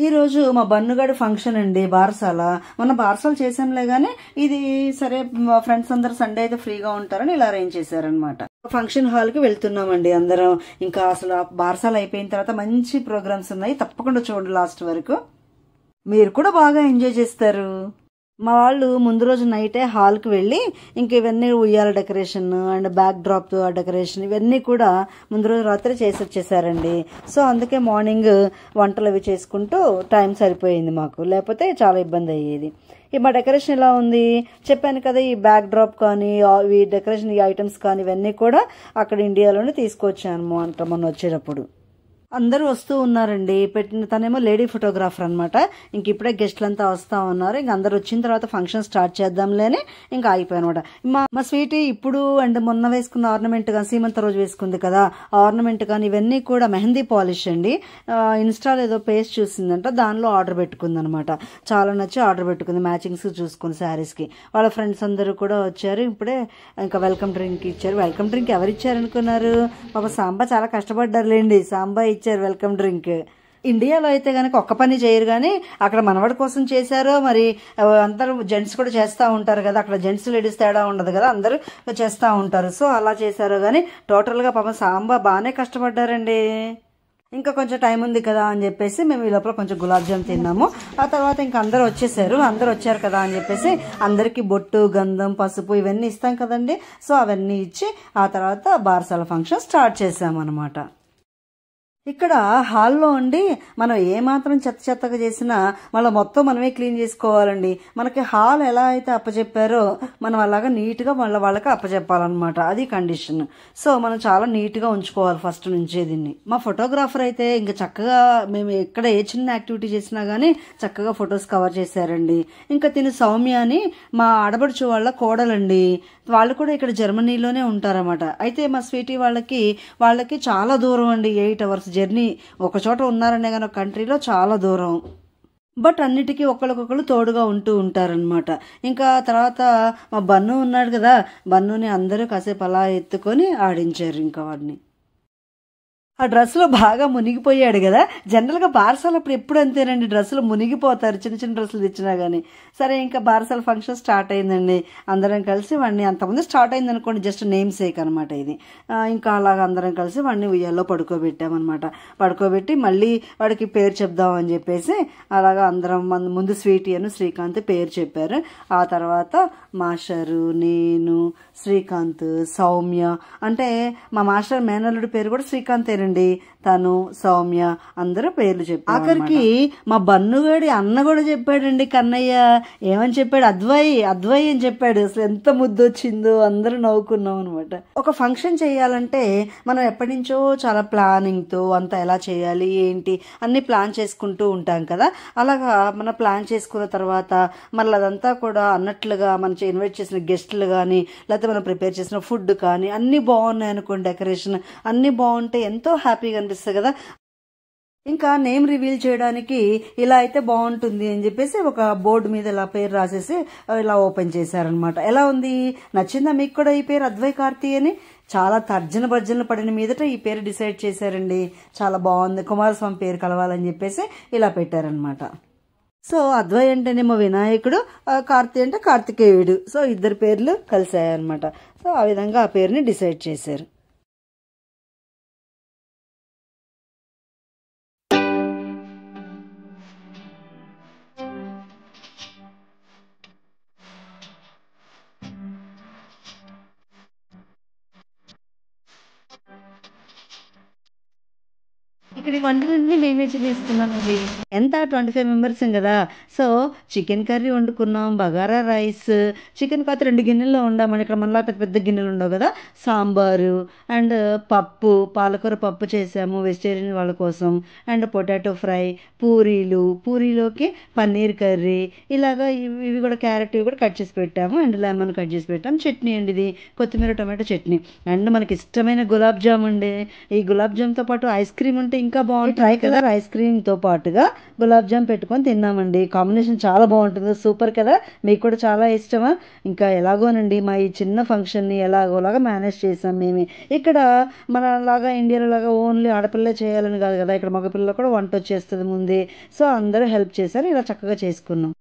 ఈరోజు మా బన్నుగాడి ఫంక్షన్ అండి, బారసాల. మొన్న బారసాల చేసాంలే గానీ ఇది సరే మా ఫ్రెండ్స్ అందరు సండే అయితే ఫ్రీగా ఉంటారని ఇలా అరేంజ్ చేశారనమాట. ఫంక్షన్ హాల్ కి వెళ్తున్నామండి అందరం. ఇంకా అసలు బారసాల అయిపోయిన తర్వాత మంచి ప్రోగ్రామ్స్ ఉన్నాయి, తప్పకుండా చూడండి లాస్ట్ వరకు. మీరు కూడా బాగా ఎంజాయ్ చేస్తారు. మా వాళ్ళు ముందు రోజు నైటే హాల్కి వెళ్ళి ఇంక ఇవన్నీ ఉయ్యాల decoration and back drop decoration ఇవన్నీ కూడా ముందు రోజు రాత్రి చేసి వచ్చేసారండి. సో అందుకే మార్నింగ్ వంటలు అవి చేసుకుంటూ టైం సరిపోయింది మాకు, లేకపోతే చాలా ఇబ్బంది అయ్యేది. మా డెకరేషన్ ఎలా ఉంది చెప్పాను కదా, ఈ బ్యాక్ డ్రాప్ కానీ ఈ డెకరేషన్ ఈ ఐటమ్స్ కానీ ఇవన్నీ కూడా అక్కడ ఇండియాలోనే తీసుకొచ్చాను అంట మొన్న వచ్చేటప్పుడు. అందరూ వస్తూ ఉన్నారండి. పెట్టిన తనేమో లేడీ ఫోటోగ్రాఫర్ అనమాట. ఇంక ఇప్పుడే గెస్ట్లంతా వస్తా ఉన్నారు. ఇంక అందరు వచ్చిన తర్వాత ఫంక్షన్ స్టార్ట్ చేద్దాంలేని ఇంకా అయిపోయానమాట. మా స్వీటీ ఇప్పుడు అండ్ మొన్న వేసుకున్న ఆర్నమెంట్ కానీ సీమంత రోజు వేసుకుంది కదా ఆర్నమెంట్ కానీ ఇవన్నీ కూడా మెహందీ పాలిష్ అండి. ఇన్స్టాలో ఏదో పేజ్ చూసిందంట, దానిలో ఆర్డర్ పెట్టుకుంది అనమాట. చాలా నచ్చి ఆర్డర్ పెట్టుకుంది, మ్యాచింగ్స్ చూసుకుంది శారీస్కి. వాళ్ళ ఫ్రెండ్స్ అందరూ కూడా వచ్చారు. ఇప్పుడే ఇంకా వెల్కమ్ డ్రింక్ ఇచ్చారు. వెల్కమ్ డ్రింక్ ఎవరు ఇచ్చారు అనుకున్నారు? పాప సాంబా చాలా కష్టపడ్డారులేండి, సాంబా ఇచ్చారు వెల్కమ్ డ్రింక్. ఇండియాలో అయితే కనుక ఒక్క పని చేయరు, కానీ అక్కడ మనవడి కోసం చేశారో మరి అందరూ జెంట్స్ కూడా చేస్తూ ఉంటారు కదా, అక్కడ జెంట్స్ లేడీస్ తేడా ఉండదు కదా, అందరూ చేస్తూ ఉంటారు. సో అలా చేశారో కానీ టోటల్గా పాపం సాంబా బాగానే కష్టపడ్డారండి. ఇంకా కొంచెం టైం ఉంది కదా అని చెప్పేసి మేము ఈ లోపల కొంచెం గులాబ్ జామ్ తిన్నాము. ఆ తర్వాత ఇంకా అందరూ వచ్చేసారు. అందరూ వచ్చారు కదా అని చెప్పేసి అందరికీ బొట్టు గంధం పసుపు ఇవన్నీ ఇస్తాం కదండి. సో అవన్నీ ఇచ్చి ఆ తర్వాత బారసాల ఫంక్షన్ స్టార్ట్ చేసాము అనమాట. ఇక్కడ హాల్లో ఉండి మనం ఏమాత్రం చెత్తగా చేసినా మళ్ళీ మొత్తం మనమే క్లీన్ చేసుకోవాలండి. మనకి హాల్ ఎలా అయితే అప్పచెప్పారో మనం అలాగా నీట్గా వాళ్ళకి అప్పచెప్పాలన్నమాట, అది కండిషన్. సో మనం చాలా నీట్గా ఉంచుకోవాలి ఫస్ట్ నుంచే దీన్ని. మా ఫోటోగ్రాఫర్ అయితే ఇంకా చక్కగా మేము ఎక్కడ ఏ చిన్న యాక్టివిటీ చేసినా కానీ చక్కగా ఫొటోస్ కవర్ చేశారండి. ఇంకా తిని సౌమ్య అని మా ఆడబడుచు వాళ్ళ కోడలండి, వాళ్ళు కూడా ఇక్కడ జర్మనీలోనే ఉంటారన్నమాట. అయితే మా స్వీటీ వాళ్ళకి చాలా దూరం అండి, 8 hours జర్నీ. ఒక చోట ఉన్నారనే కానీ ఒక కంట్రీలో చాలా దూరం. బట్ అన్నిటికీ ఒకరికొకరు తోడుగా ఉంటూ ఉంటారనమాట. ఇంకా తర్వాత మా బన్ను ఉన్నాడు కదా, బన్నుని అందరూ కాసేపు అలా ఎత్తుకొని ఆడించారు ఇంకా వాడిని. ఆ డ్రెస్లో బాగా మునిగిపోయాడు కదా. జనరల్గా బారసాల అప్పుడు ఎప్పుడు అంతేనండి, డ్రెస్సులు మునిగిపోతారు చిన్న చిన్న డ్రెస్సులు తెచ్చినా కానీ. సరే ఇంకా బారసాల ఫంక్షన్ స్టార్ట్ అయిందండి. అందరం కలిసి వాడిని, అంతకుముందు స్టార్ట్ అయింది అనుకోండి, జస్ట్ నేమ్ సేక్ అనమాట ఇది. ఇంకా అలాగ అందరం కలిసి వాడిని ఉయ్యాల్లో పడుకోబెట్టామన్నమాట. పడుకోబెట్టి మళ్ళీ వాడికి పేరు చెప్దామని చెప్పేసి అలాగా అందరం ముందు స్వీటీ అని శ్రీకాంత్ పేరు చెప్పారు. ఆ తర్వాత మాస్టరు, నేను, శ్రీకాంత్, సౌమ్య, అంటే మా మాస్టర్ మేనల్లుడి పేరు కూడా శ్రీకాంతేనండి. తను, సౌమ్య అందరూ పేర్లు చెప్పారు. ఆఖరికి మా బన్నుగాడి అన్న కూడా చెప్పాడండి, కన్నయ్య. ఏమని చెప్పాడు? అద్వై అని చెప్పాడు. అసలు ఎంత ముద్దు వచ్చిందో, అందరూ నవ్వుకున్నాం అనమాట. ఒక ఫంక్షన్ చేయాలంటే మనం ఎప్పటి నుంచో చాలా ప్లానింగ్ తో అంతా ఎలా చేయాలి ఏంటి అన్ని ప్లాన్ చేసుకుంటూ ఉంటాం కదా. అలాగా మనం ప్లాన్ చేసుకున్న తర్వాత మళ్ళీ అదంతా కూడా అన్నట్లుగా మనం ఇన్వైట్ చేసిన గెస్టులు కానీ లేకపోతే మనం ప్రిపేర్ చేసిన ఫుడ్ కానీ అన్ని బాగున్నాయి అనుకోండి, డెకరేషన్ అన్ని బాగుంటే ఎంతో హ్యాపీగా అనిపిస్తుంది కదా. ఇంకా నేమ్ రివీల్ చేయడానికి ఇలా అయితే బాగుంటుంది అని చెప్పేసి ఒక బోర్డు మీద ఇలా పేరు రాసేసి ఇలా ఓపెన్ చేశారనమాట. ఎలా ఉంది, నచ్చిందా మీకు కూడా ఈ పేరు అద్వై కార్తీ అని? చాలా తర్జన పడిన మీదట ఈ పేరు డిసైడ్ చేశారండి. చాలా బాగుంది, కుమారస్వామి పేరు కలవాలని చెప్పేసి ఇలా పెట్టారనమాట. సో అద్వై అంటేనేమో వినాయకుడు, కార్తీ అంటే కార్తికేయుడు. సో ఇద్దరు పేర్లు కలిసాయన్నమాట. సో ఆ విధంగా ఆ పేరుని డిసైడ్ చేశారు. ఇక్కడ వంటలన్నీ మేమే చేస్తున్నామండి. ఎంత 25 మెంబర్స్ కదా. సో చికెన్ కర్రీ వండుకున్నాం, బగారా రైస్, చికెన్ కాత 2 గిన్నెల్లో ఉండామని. ఇక్కడ మనలా పెద్ద పెద్ద గిన్నెలు ఉండవు కదా. సాంబారు అండ్ పప్పు, పాలకూర పప్పు చేసాము వెజిటేరియన్ వాళ్ళ కోసం. అండ్ పొటాటో ఫ్రై, పూరీలోకి పన్నీర్ కర్రీ, ఇలాగా ఇవి కూడా క్యారెట్ ఇవి కూడా కట్ చేసి పెట్టాము. అండ్ లెమన్ కట్ చేసి పెట్టాము. చట్నీ అండి, ఇది కొత్తిమీర టమాటో చట్నీ. అండ్ మనకి ఇష్టమైన గులాబ్ జామ్ అండి. ఈ గులాబ్ జామ్తో పాటు ఐస్ క్రీమ్ ఉంటే ఇంకా బాగుంటుంది. ట్రై కలర్ ఐస్ క్రీమ్ తో పాటుగా గులాబ్ జామ్ పెట్టుకొని తిన్నామండి. కాంబినేషన్ చాలా బాగుంటుంది, సూపర్ కదా. మీకు కూడా చాలా ఇష్టమా? ఇంకా ఎలాగోనండి మా ఈ చిన్న ఫంక్షన్ని ఎలాగోలాగా మేనేజ్ చేసాం మేము. ఇక్కడ మన లాగా ఇండియాలో లాగా ఓన్లీ ఆడపిల్లే చేయాలని కాదు కదా, ఇక్కడ మగపిల్ల కూడా వంట వచ్చేస్తుంది ముందే. సో అందరూ హెల్ప్ చేశారు, ఇలా చక్కగా చేసుకున్నాం.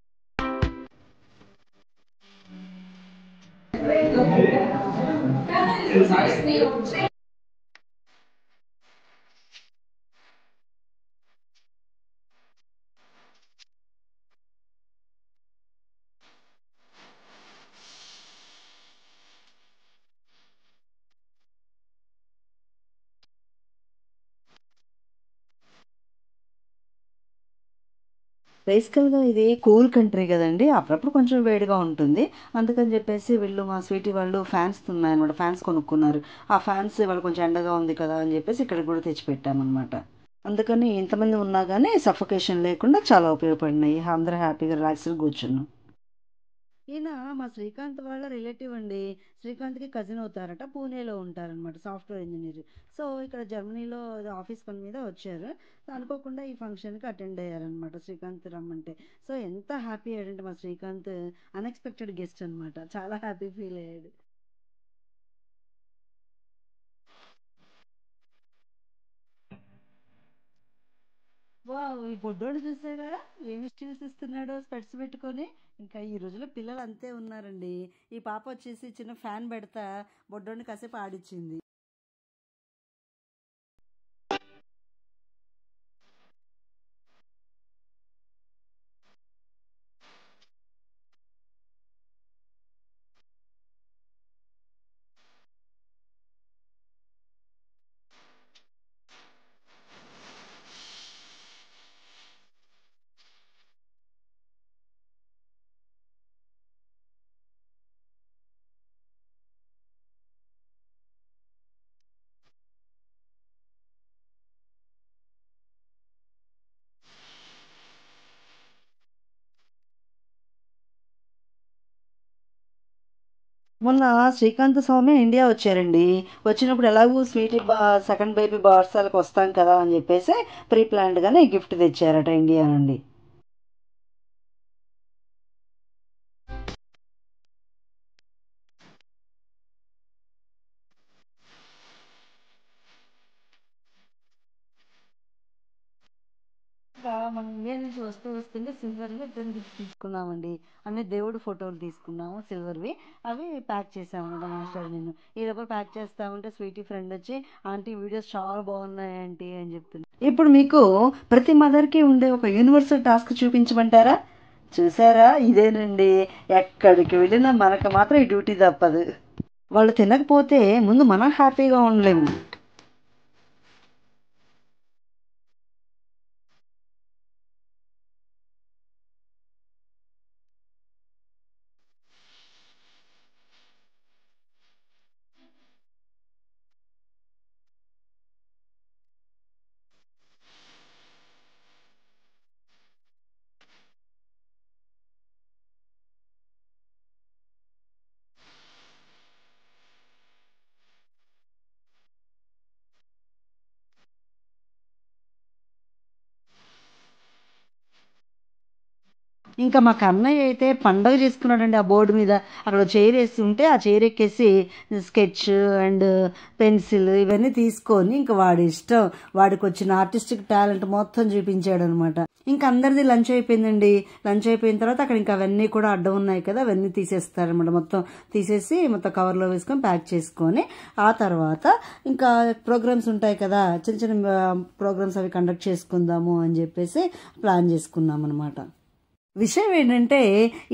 బేసికల్గా ఇది కూల్ కంట్రీ కదండి, అప్పుడప్పుడు కొంచెం వేడిగా ఉంటుంది. అందుకని చెప్పేసి వీళ్ళు మా స్వీటీ వాళ్ళు ఫ్యాన్స్ ఉన్నాయన్నమాట, ఫ్యాన్స్ కొనుక్కున్నారు. ఆ ఫ్యాన్స్ వాళ్ళు కొంచెం ఎండగా ఉంది కదా అని చెప్పేసి ఇక్కడికి కూడా తెచ్చిపెట్టామన్నమాట. అందుకని ఇంతమంది ఉన్నా కానీ సఫకేషన్ లేకుండా చాలా ఉపయోగపడినాయి. అందరూ హ్యాపీగా రిలాక్స్గా కూర్చున్నాం. ఈయన మా శ్రీకాంత్ వాళ్ళ రిలేటివ్ అండి. శ్రీకాంత్కి కజిన్ అవుతారట, పూణేలో ఉంటారనమాట, సాఫ్ట్వేర్ ఇంజనీర్. సో ఇక్కడ జర్మనీలో ఏదో ఆఫీస్ పని మీద వచ్చారు. అనుకోకుండా ఈ ఫంక్షన్కి అటెండ్ అయ్యారనమాట శ్రీకాంత్ రమ్మంటే. సో ఎంత హ్యాపీ అయ్యాడంటే మా శ్రీకాంత్, అన్ఎక్స్పెక్టెడ్ గెస్ట్ అనమాట, చాలా హ్యాపీ ఫీల్ అయ్యాడు. ఈ బొడ్డోడు చూసారా, ఏమి స్టిల్స్ ఇస్తున్నాడో స్పెట్స్ పెట్టుకొని. ఇంకా ఈ రోజుల్లో పిల్లలు అంతే ఉన్నారండి. ఈ పాప వచ్చేసి చిన్న ఫ్యాన్ పెడతా బొడ్డోడిని కాసేపు ఆడిచ్చింది. మొన్న శ్రీకాంత్ స్వామి ఇండియా వచ్చారండి. వచ్చినప్పుడు ఎలాగూ స్వీటీ సెకండ్ బేబీ బార్సాలకు వస్తాం కదా అని చెప్పేసి ప్రీ ప్లాన్డ్గానే గిఫ్ట్ తెచ్చారట ఇండియా నుండి. ఇంకా మనం ఇండియా నుంచి వస్తుంటే సిల్వర్వి ఇద్దరు గిఫ్ట్ తీసుకున్నామండి. అన్ని దేవుడు ఫోటోలు తీసుకున్నాము సిల్వర్వి. అవి ప్యాక్ చేసాము మాస్టర్ నేను. ఈ లోపల ప్యాక్ చేస్తా ఉంటే స్వీటీ ఫ్రెండ్ వచ్చి, ఆంటీ వీడియోస్ చాలా బాగున్నాయి ఆంటీ అని చెప్తుంది. ఇప్పుడు మీకు ప్రతి మదర్కి ఉండే ఒక యూనివర్సల్ టాస్క్ చూపించమంటారా? చూసారా, ఇదేనండి. ఎక్కడికి వెళ్ళినా మనకు మాత్రం ఈ డ్యూటీ తప్పదు. వాళ్ళు తినకపోతే ముందు మనం హ్యాపీగా ఉండలేము. ఇంకా మా కన్నయ్య అయితే పండగ చేసుకున్నాడండి. ఆ బోర్డు మీద అక్కడ చైర్ వేసి ఉంటే ఆ చైర్ ఎక్కేసి స్కెచ్ అండ్ పెన్సిల్ ఇవన్నీ తీసుకొని ఇంకా వాడి ఇష్టం, వాడికి వచ్చిన ఆర్టిస్టిక్ టాలెంట్ మొత్తం చూపించాడు అనమాట. ఇంకా అందరిది లంచ్ అయిపోయిందండి. లంచ్ అయిపోయిన తర్వాత అక్కడ ఇంకా అవన్నీ కూడా అడ్డం ఉన్నాయి కదా, అవన్నీ తీసేస్తారనమాట. మొత్తం తీసేసి మొత్తం కవర్లో వేసుకొని ప్యాక్ చేసుకొని ఆ తర్వాత ఇంకా ప్రోగ్రామ్స్ ఉంటాయి కదా, చిన్న చిన్న ప్రోగ్రామ్స్ అవి కండక్ట్ చేసుకుందాము అని చెప్పేసి ప్లాన్ చేసుకున్నాం అనమాట. విషయం ఏంటంటే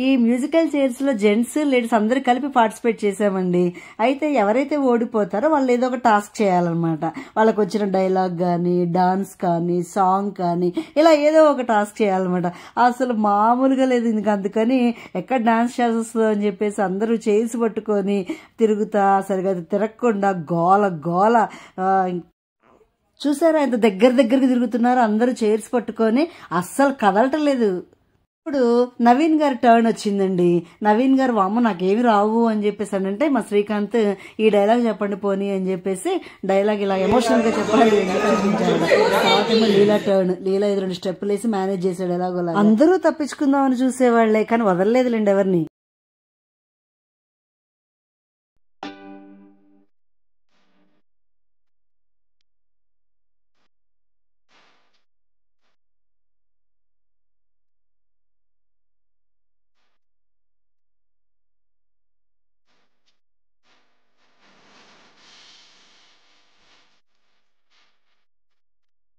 ఈ మ్యూజికల్ చైర్స్లో జెంట్స్ లేడీస్ అందరు కలిపి పార్టిసిపేట్ చేసామండి. అయితే ఎవరైతే ఓడిపోతారో వాళ్ళు ఏదో ఒక టాస్క్ చేయాలన్నమాట. వాళ్ళకు వచ్చిన డైలాగ్ కానీ, డాన్స్ కానీ, సాంగ్ కానీ, ఇలా ఏదో ఒక టాస్క్ చేయాలన్నమాట. అసలు మామూలుగా లేదు. ఇంకా అందుకని ఎక్కడ డాన్స్ చేస్తుందో అని చెప్పేసి అందరూ చైర్స్ పట్టుకొని తిరుగుతా, సరిగా తిరగకుండా గోల గోల. చూసారా ఎంత దగ్గరికి తిరుగుతున్నారు అందరూ చైర్స్ పట్టుకొని, అస్సలు కదలటం లేదు. ఇప్పుడు నవీన్ గారి టర్న్ వచ్చిందండి. నవీన్ గారు వామ్మ నాకేమి రావు అని చెప్పేసి అంటే మా శ్రీకాంత్ ఈ డైలాగ్ చెప్పండి పోనీ అని చెప్పేసి డైలాగ్ ఇలా ఎమోషనల్ గా చెప్పాలి అని అనిపించాడు. తర్వాత ఏమో లీలా టర్న్. లీలా 2 స్టెప్పులు వేసి మేనేజ్ చేసాడు ఎలాగోలా. అందరూ తప్పించుకుందామని చూసేవాళ్లే కానీ వదలలేదులేండి ఎవరిని.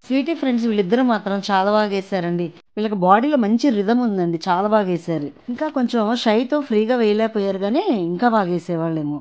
స్వీటీ ఫ్రెండ్స్ వీళ్ళిద్దరు మాత్రం చాలా బాగా వేశారండి. వీళ్ళకి బాడీలో మంచి రిధం ఉందండి. చాలా బాగా వేశారు. ఇంకా కొంచెం షైతో ఫ్రీగా వేయలేకపోయారు కానీ ఇంకా బాగా వేసేవాళ్ళేమో.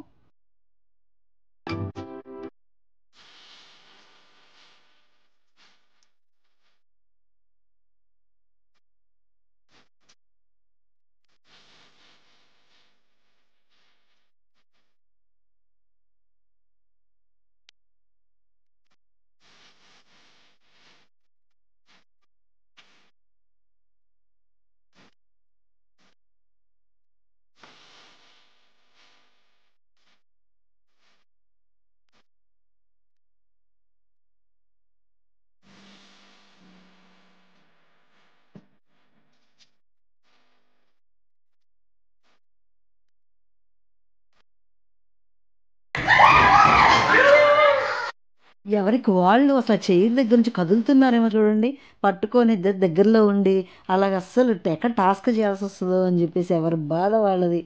ఎవరికి వాళ్ళు అసలు చెయ్యి దగ్గర నుంచి కదులుతున్నారేమో చూడండి. పట్టుకొని ఇద్దరు దగ్గరలో ఉండి అలాగ అస్సలు ఎక్కడ టాస్క్ చేయాల్సి వస్తుందో అని చెప్పేసి ఎవరి బాధ వాళ్ళది.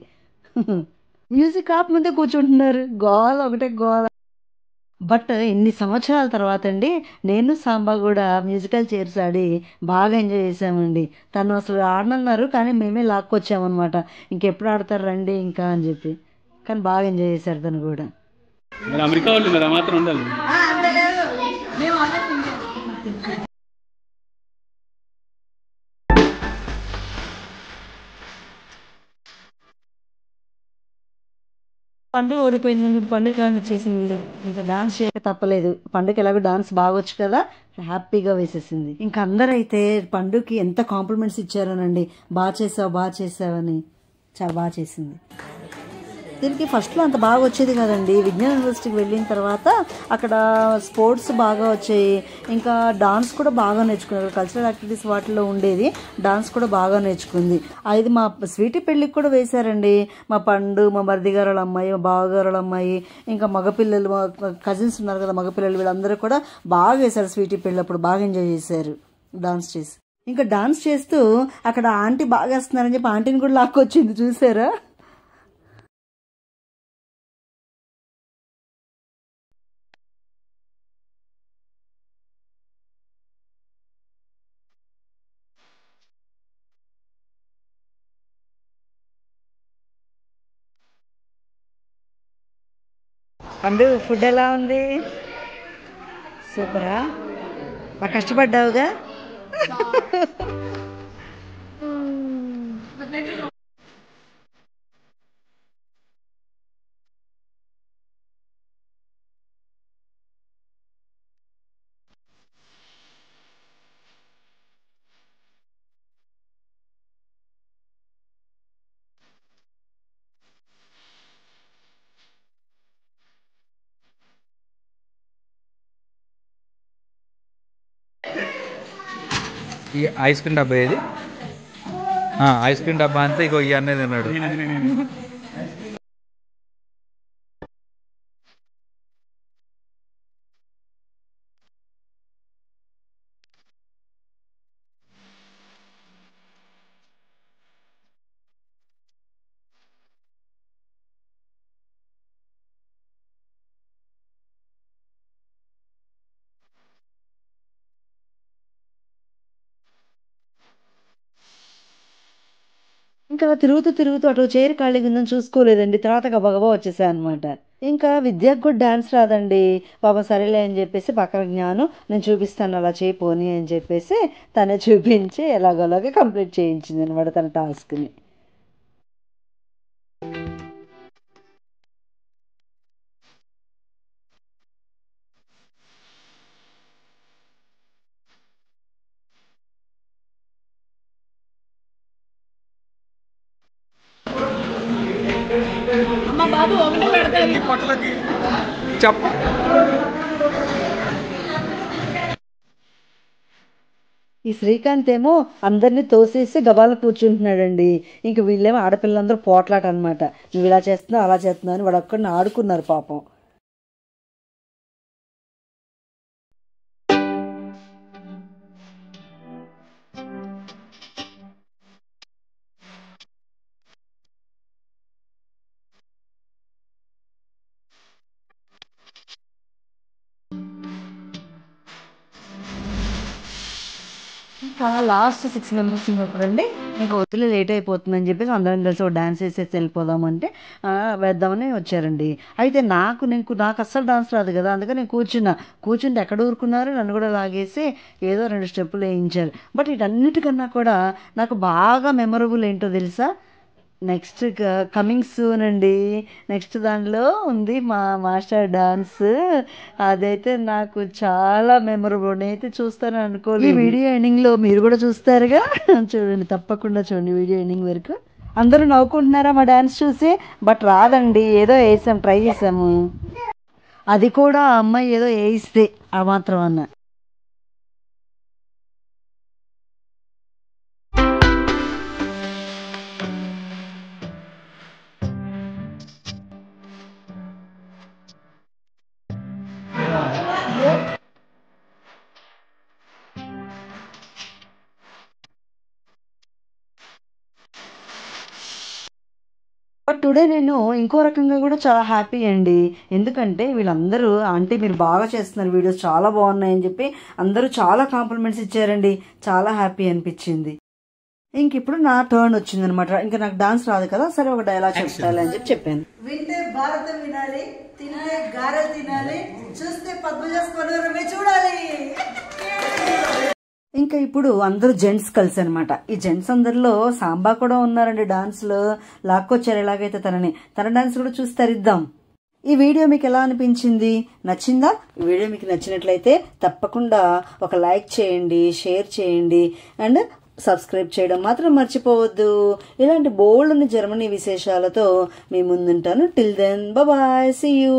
మ్యూజిక్ ఆప్ ముందే కూర్చుంటున్నారు. గోల ఒకటే గోల. బట్ ఇన్ని సంవత్సరాల తర్వాత అండి నేను సాంబా కూడా మ్యూజికల్ చైర్స్ ఆడి బాగా ఎంజాయ్ చేసామండి. తను అసలు ఆడనన్నారు కానీ మేమే లాక్కొచ్చామన్నమాట. ఇంకెప్పుడు ఆడతారు రండి ఇంకా అని చెప్పి. కానీ బాగా ఎంజాయ్ చేశారు తను కూడా. మరి అమెరికా వాళ్ళు ఉన్నారు, ఆ మాత్రం ఉండాలి. పండుగ ఓడిపోయింది, పండుగ చేసింది, ఇంకా డాన్స్ చేయక తప్పలేదు. పండుగ ఎలాగో డాన్స్ బాగొచ్చు కదా, హ్యాపీగా వేసేసింది. ఇంకా అందరైతే పండుగకి ఎంత కాంప్లిమెంట్స్ ఇచ్చారోనండి. బాగా చేసావు బాగా చేసావని. చాలా బాగా చేసింది. దీనికి ఫస్ట్లో అంత బాగా వచ్చేది కదండి. విజ్ఞాన యూనివర్సిటీకి వెళ్ళిన తర్వాత అక్కడ స్పోర్ట్స్ బాగా వచ్చాయి. ఇంకా డాన్స్ కూడా బాగా నేర్చుకున్నారు. కల్చరల్ యాక్టివిటీస్ వాటిలో ఉండేది. డాన్స్ కూడా బాగా నేర్చుకుంది. ఇది మా స్వీటీ పెళ్ళికి కూడా వేశారండి. మా పండు, మా మరిది గారు వాళ్ళ అమ్మాయి, మా బావగారు వాళ్ళ అమ్మాయి, ఇంకా మగపిల్లలు, మా కజిన్స్ ఉన్నారు కదా మగపిల్లలు, వీళ్ళందరూ కూడా బాగా వేశారు. స్వీటీ పెళ్ళప్పుడు బాగా ఎంజాయ్ చేశారు డాన్స్ చేసి. ఇంకా డాన్స్ చేస్తూ అక్కడ ఆంటీ బాగా వేస్తున్నారని చెప్పి ఆంటీని కూడా లాక్కొచ్చింది, చూసారా? పండు ఫుడ్ ఎలా ఉంది? సూపరా? బాగా కష్టపడ్డావుగా? ఈ ఐస్ క్రీమ్ డబ్బా ఏది? ఐస్ క్రీమ్ డబ్బా అంతా ఇగో ఈ అన్నది అన్నాడు. ఇంకా తిరుగుతూ తిరుగుతూ అటు చైర్ ఖాళీగా ఉందని చూసుకోలేదండి. తర్వాత గబగబా వచ్చేసా అనమాట. ఇంకా విద్యకు కూడా డాన్స్ రాదండి. పాపం సరేలే అని చెప్పేసి పక్కన జ్ఞానం నేను చూపిస్తాను అలా చేయి పోనీ అని చెప్పేసి తనే చూపించి ఎలాగోలాగా కంప్లీట్ చేయించింది అనమాట తన టాస్క్ని. చెప్ప ఈ శ్రీకాంత్ ఏమో అందరినీ తోసేసి గబాల కూర్చుంటున్నాడండి. ఇంక వీళ్ళేమో ఆడపిల్లలందరూ పోట్లాట అనమాట. నువ్వు ఇలా చేస్తున్నావు అలా చేస్తున్నావు అని వాడు ఒక్కడిని ఆడుకున్నారు పాపం. లాస్ట్ 6 మెంబర్స్ ఉన్నప్పుడండి ఇంకా వద్దులే లేట్ అయిపోతుందని చెప్పేసి అందరం కలిసి ఒక డాన్స్ వేసేసి వెళ్ళిపోదామంటే వేద్దామని వచ్చారండి. అయితే నాకు అస్సలు డాన్స్ రాదు కదా, అందుకని నేను కూర్చుంటే ఎక్కడ ఊరుకున్నారు, నన్ను కూడా లాగేసి ఏదో 2 స్టెప్పులు వేయించారు. బట్ వీటన్నిటికన్నా కూడా నాకు బాగా మెమరబుల్ ఏంటో తెలుసా, నెక్స్ట్ కమింగ్ సూన్ అండి. నెక్స్ట్ దానిలో ఉంది మా మాస్టర్ డాన్స్. అదైతే నాకు చాలా మెమరబుల్. నేనైతే చూస్తాను అనుకోలేదు. ఈ వీడియో ఎండింగ్లో మీరు కూడా చూస్తారుగా, చూడండి, తప్పకుండా చూడండి వీడియో ఎండింగ్ వరకు. అందరూ నవ్వుకుంటున్నారా మా డాన్స్ చూసి? బట్ రాదండి, ఏదో వేసాం, ట్రై చేసాము. అది కూడా ఆ అమ్మాయి ఏదో వేయిస్తే ఆ మాత్రం అన్న. బట్ టుడే నేను ఇంకో రకంగా కూడా చాలా హ్యాపీ అండి. ఎందుకంటే వీళ్ళందరూ ఆంటీ మీరు బాగా చేస్తున్నారు, వీడియోస్ చాలా బాగున్నాయని చెప్పి అందరూ చాలా కాంప్లిమెంట్స్ ఇచ్చారండి. చాలా హ్యాపీ అనిపించింది. ఇంక ఇప్పుడు నా టర్న్ వచ్చిందనమాట. ఇంకా నాకు డాన్స్ రాదు కదా, సరే ఒక డైలాగ్ చెప్తాలి అని చెప్పాను. వింటే భారతం వినాలి, తింటే గారెలు తినాలి, చూస్తే పద్మజాస్పదమే చూడాలి. ఇంకా ఇప్పుడు అందరూ జెంట్స్ కలిసి అనమాట. ఈ జెంట్స్ అందరిలో సాంబా కూడా ఉన్నారండి డాన్స్ లో. లాక్కొచ్చారు ఎలాగైతే తన డాన్స్ కూడా చూసి తరిద్దాం. ఈ వీడియో మీకు ఎలా అనిపించింది? నచ్చిందా? ఈ వీడియో మీకు నచ్చినట్లయితే తప్పకుండా ఒక లైక్ చేయండి, షేర్ చేయండి అండ్ సబ్స్క్రైబ్ చేయడం మాత్రం మర్చిపోవద్దు. ఇలాంటి బోల్డ్ జర్మనీ విశేషాలతో మీ ముందుంటాను. Till then bye, see you.